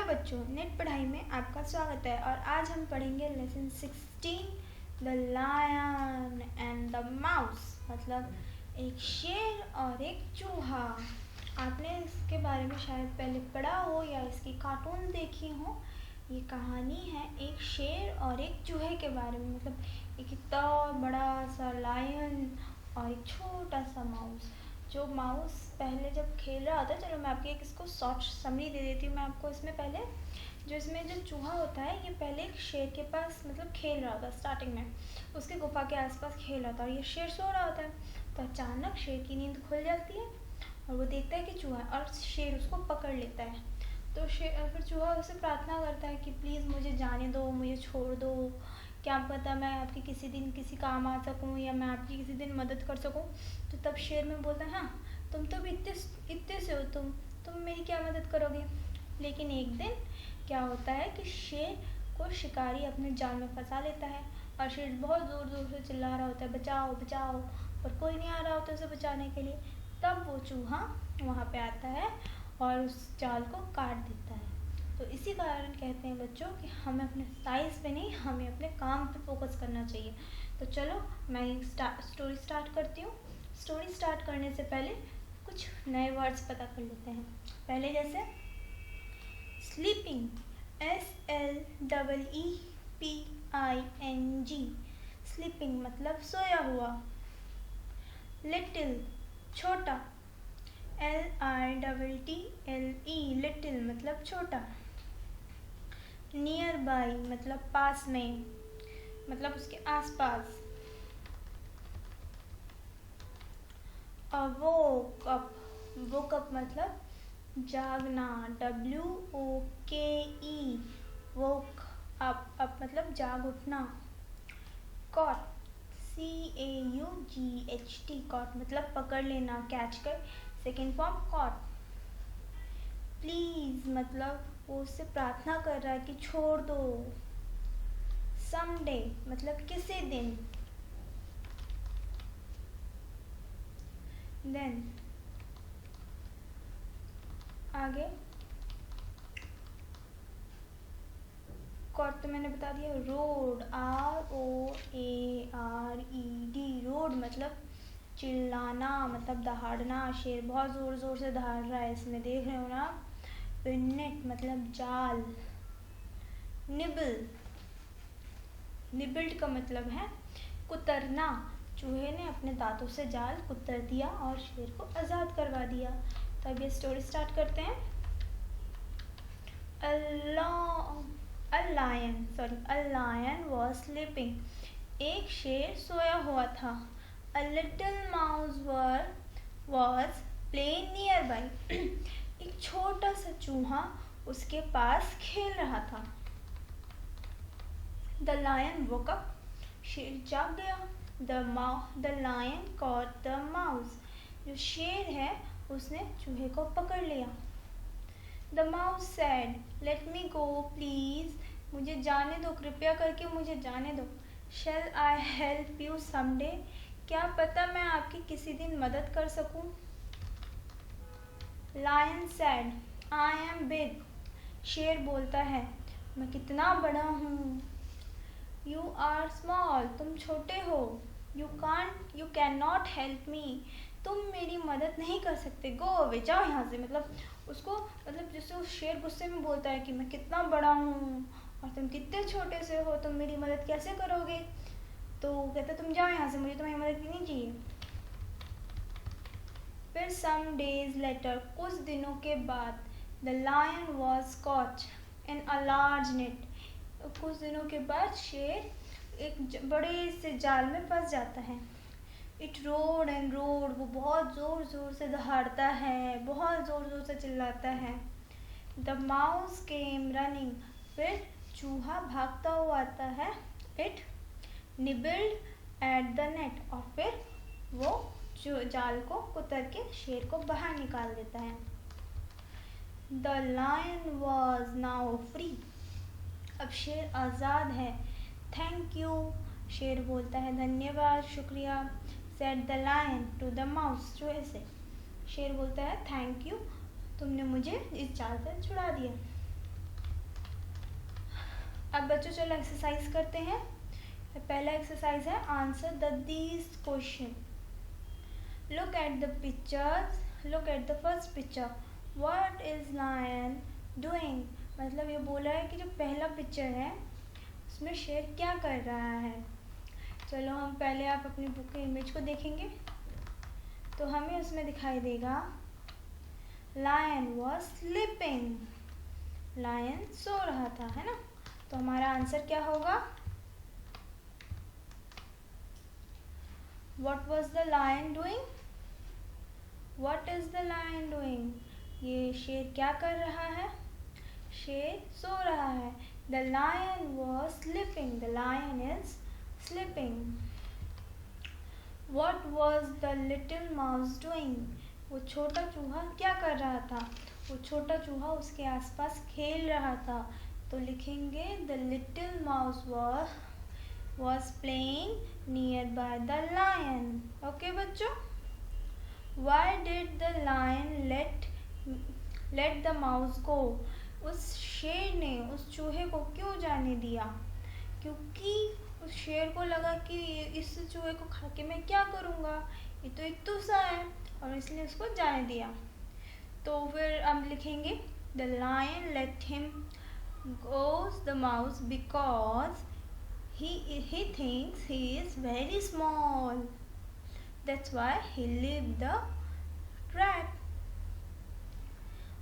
Hello बच्चों, net पढ़ाई में आपका स्वागत है। और आज हम पढ़ेंगे lesson 16 the lion and the mouse, मतलब एक शेर और एक चूहा। आपने इसके बारे में शायद पहले पढ़ा हो या इसकी कार्टून देखी हो। ये कहानी है एक शेर और एक चूहे के बारे में, मतलब एक इतना बड़ा सा लायन और एक छोटा सा माउस। जो माउस पहले जब खेल रहा होता है, चलो मैं आपकी एक इसको शॉर्ट समरी दे देती हूँ मैं आपको। इसमें पहले इसमें जो चूहा होता है, ये पहले एक शेर के पास मतलब खेल रहा होता है। स्टार्टिंग में उसके गुफा के आसपास खेल रहा था और ये शेर सो रहा होता है। तो अचानक शेर की नींद खुल जाती है और वो देखता है कि चूहा है और शेर उसको पकड़ लेता है। तो फिर चूहा उससे प्रार्थना करता है कि प्लीज़ मुझे जाने दो, मुझे छोड़ दो, क्या पता मैं आपकी किसी दिन किसी काम आ सकूं या मैं आपकी किसी दिन मदद कर सकूं। तो तब शेर में बोलता है, हाँ तुम तो भी इतने से हो, तुम मेरी क्या मदद करोगे। लेकिन एक दिन क्या होता है कि शेर को शिकारी अपने जाल में फंसा लेता है और शेर बहुत ज़ोर ज़ोर से चिल्ला रहा होता है, बचाओ बचाओ, पर कोई नहीं आ रहा होता उसे बचाने के लिए। तब वो चूहा वहाँ पे आता है और उस जाल को काट देता है। तो इसी कारण कहते हैं बच्चों कि हमें अपने साइज़ पे नहीं, हमें अपने काम पे फोकस करना चाहिए। तो चलो मैं स्टोरी स्टार्ट करती हूँ। स्टोरी स्टार्ट करने से पहले कुछ नए वर्ड्स पता कर लेते हैं। पहले जैसे स्लीपिंग, SLEEPING, स्लीपिंग मतलब सोया हुआ। लिटिल छोटा, LITTLE, लिटिल मतलब छोटा। नियर बाई मतलब पास में, मतलब उसके आसपास। वोक अप, वोक अप मतलब जागना, WOKE, वोक अप, अप मतलब जाग उठना। कॉट, CAUGHT, कॉट मतलब पकड़ लेना, कैच कर, सेकेंड फॉर्म कॉट। प्लीज मतलब वो उससे प्रार्थना कर रहा है कि छोड़ दो। समडे मतलब किसी दिन। देन आगे कॉट तो मैंने बता दिया। रोड, ROARED, रोड मतलब चिल्लाना, मतलब दहाड़ना। शेर बहुत ज़ोर ज़ोर से दहाड़ रहा है, इसमें देख रहे हो ना। फिर नेट मतलब जाल। निबल, निबल्ड का मतलब है कुतरना। चूहे ने अपने दांतों से जाल कुतर दिया और शेर को आज़ाद करवा दिया। तो अब ये स्टोरी स्टार्ट करते हैं। A lion was sleeping. एक शेर सोया हुआ था। A little mouse was playing nearby. एक छोटा सा चूहा उसके पास खेल रहा था। The lion woke up. शेर जाग गया। The lion caught the mouse. जो शेर है उसने चूहे को पकड़ लिया। The mouse said, "Let me go, please." मुझे जाने दो, कृपया करके मुझे जाने दो। Shall I help you someday? क्या पता मैं आपकी किसी दिन मदद कर सकूं। Lion said, "I am big." शेर बोलता है, मैं कितना बड़ा हूँ। You are small. तुम छोटे हो। You cannot help me. तुम मेरी मदद नहीं कर सकते। Go away, जाओ यहाँ से। मतलब उसको, मतलब जैसे उस शेर गुस्से में बोलता है कि मैं कितना बड़ा हूँ और तुम कितने छोटे से हो, तुम मेरी मदद कैसे करोगे। तो कहता तुम जाओ यहाँ से, मुझे तुम्हारी मदद नहीं चाहिए। फिर some days later, कुछ दिनों के बाद, the lion was caught in a large net. कुछ दिनों के बाद शेर एक बड़े से जाल में फंस जाता है। It roared and roared, वो बहुत ज़ोर ज़ोर से दहाड़ता है, बहुत ज़ोर ज़ोर से चिल्लाता है। The mouse came running, फिर चूहा भागता हुआ आता है। It nibbled at the net, और फिर वो जो जाल को कुतर के शेर को बाहर निकाल देता है। The lion was now free. अब शेर आज़ाद है। Thank you, शेर बोलता है धन्यवाद, शुक्रिया। Said the lion to the mouse, चूहे से। शेर बोलता है थैंक यू, तुमने मुझे इस जाल से छुड़ा दिया। अब बच्चों चलो एक्सरसाइज करते हैं। पहला एक्सरसाइज है answer the these question. Look at the pictures, look at the first picture, what is lion doing. मतलब ये बोला है कि जो पहला पिक्चर है उसमें शेर क्या कर रहा है। चलो हम पहले आप अपनी बुक के इमेज को देखेंगे तो हमें उसमें दिखाई देगा लायन वॉज स्लीपिंग, लायन सो रहा था, है ना। तो हमारा आंसर क्या होगा, what was the lion doing, what is the lion doing. ये शेर क्या कर रहा है, शेर सो रहा है। The lion was sleeping, the lion is sleeping. What was the little mouse doing, वो छोटा चूहा क्या कर रहा था, वो छोटा चूहा उसके आसपास खेल रहा था। तो लिखेंगे the little mouse was playing nearby the lion। Okay बच्चों, why did the lion let the mouse go। उस शेर ने उस चूहे को क्यों जाने दिया, क्योंकि उस शेर को लगा कि इस चूहे को खा के मैं क्या करूँगा, ये तो एक तुसा है, और इसलिए उसको जाने दिया। तो फिर हम लिखेंगे the lion let him goes the mouse because he thinks he is very small, that's why he leave the trap।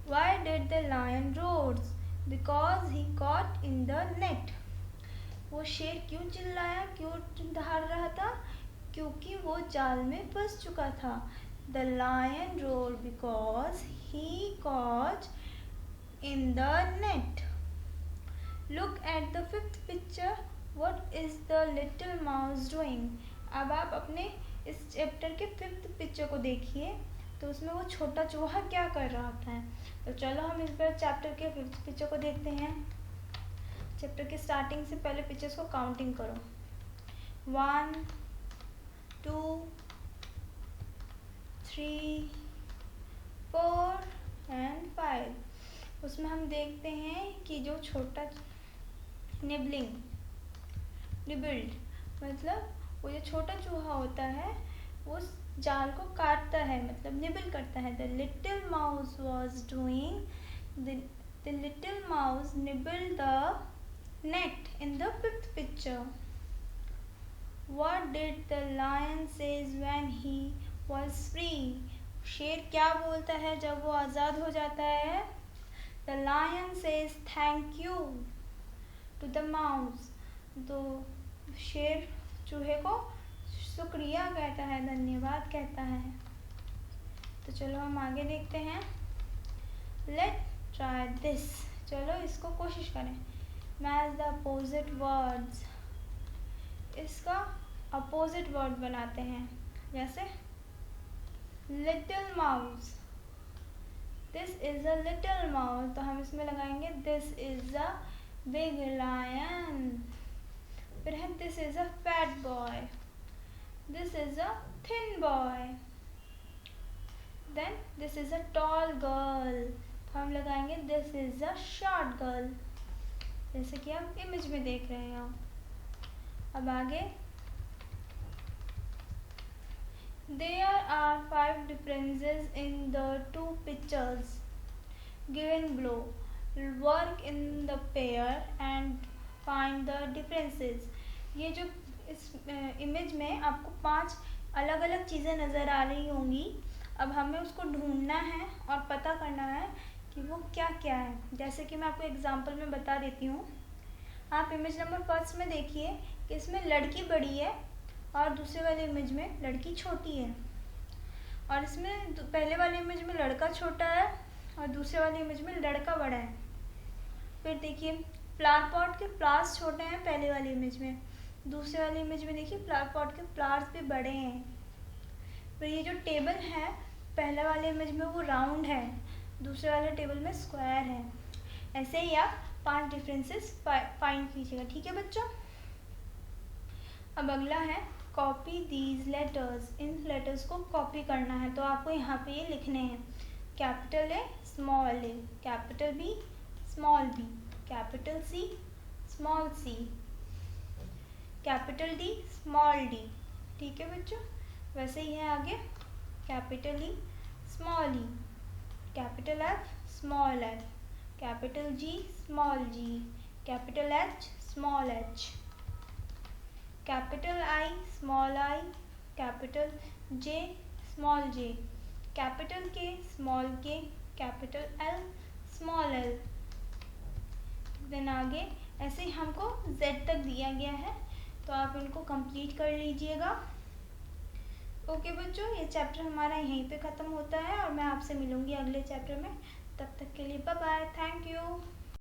why did the lion roars, because he caught in the net। वो शेर क्यों चिल्लाया, क्यों दहाड़ रहा था, क्योंकि वो जाल में फंस चुका था। The lion roared because he caught in the net। Look at the fifth picture, what is the little mouse doing। अब आप अपने इस चैप्टर के फिफ्थ पिक्चर को देखिए तो उसमें वो छोटा चूहा क्या कर रहा था। तो चलो हम इस बार चैप्टर के फिफ्थ पिक्चर को देखते हैं। चैप्टर के स्टार्टिंग से पहले पिक्चर्स को काउंटिंग करो, 1 2 3 4 एंड 5। उसमें हम देखते हैं कि जो छोटा निबिल्ड मतलब वो जो छोटा चूहा होता है वो जाल को काटता है, मतलब निबिल करता है। The little mouse was doing the little mouse निबिल the net in the fifth picture. What did the lion says when he was free। शेर क्या बोलता है जब वो आज़ाद हो जाता है। The lion says thank you to the mouse। तो शेर चूहे को शुक्रिया कहता है, धन्यवाद कहता है। तो चलो हम आगे देखते हैं। Let's try this। चलो इसको कोशिश करें। Match the opposite words। इसका अपोजिट वर्ड बनाते हैं, जैसे little mouse, this is a little mouse, तो हम इसमें लगाएंगे this is a big lion. फिर है this is a fat boy, this is a thin boy. Then this is a tall girl, तो हम लगाएंगे this is a short girl, जैसे कि आप इमेज में देख रहे हो। अब आगे, there are 5 differences in the 2 pictures given below। work in the pair and find the differences। ये जो इस इमेज में आपको 5 अलग अलग चीज़ें नज़र आ रही होंगी। अब हमें उसको ढूंढना है और पता करना है कि वो क्या क्या है। जैसे कि मैं आपको एग्जांपल में बता देती हूँ। आप इमेज नंबर फर्स्ट में देखिए कि इसमें लड़की बड़ी है और दूसरे वाले इमेज में लड़की छोटी है, और इसमें पहले वाले इमेज में लड़का छोटा है और दूसरे वाले इमेज में लड़का बड़ा है। फिर देखिए फ्लावर पॉट के फ्लावर्स छोटे हैं पहले वाले इमेज में, दूसरे वाले इमेज में देखिए फ्लावर पॉट के फ्लावर्स भी बड़े हैं। फिर ये जो टेबल है पहले वाले इमेज में वो राउंड है, दूसरे वाले टेबल में स्क्वायर है। ऐसे ही आप 5 डिफरेंसेस फाइंड कीजिएगा, ठीक है बच्चों। अब अगला है कॉपी दीज लेटर्स। इन लेटर्स को कॉपी करना है, तो आपको यहाँ पे ये लिखने हैं। Capital A, small A, capital B, small B, capital C, small C, capital D small D. ठीक है बच्चों, वैसे ही है आगे, capital E small E, capital F small F, capital G small G, capital H small H, capital I small I, capital J small J, capital K small के, capital L small L. Then आगे ऐसे ही हमको Z तक दिया गया है, तो आप इनको कंप्लीट कर लीजिएगा। ओके बच्चों, ये चैप्टर हमारा यहीं पे ख़त्म होता है और मैं आपसे मिलूँगी अगले चैप्टर में। तब तक के लिए बाय बाय, थैंक यू।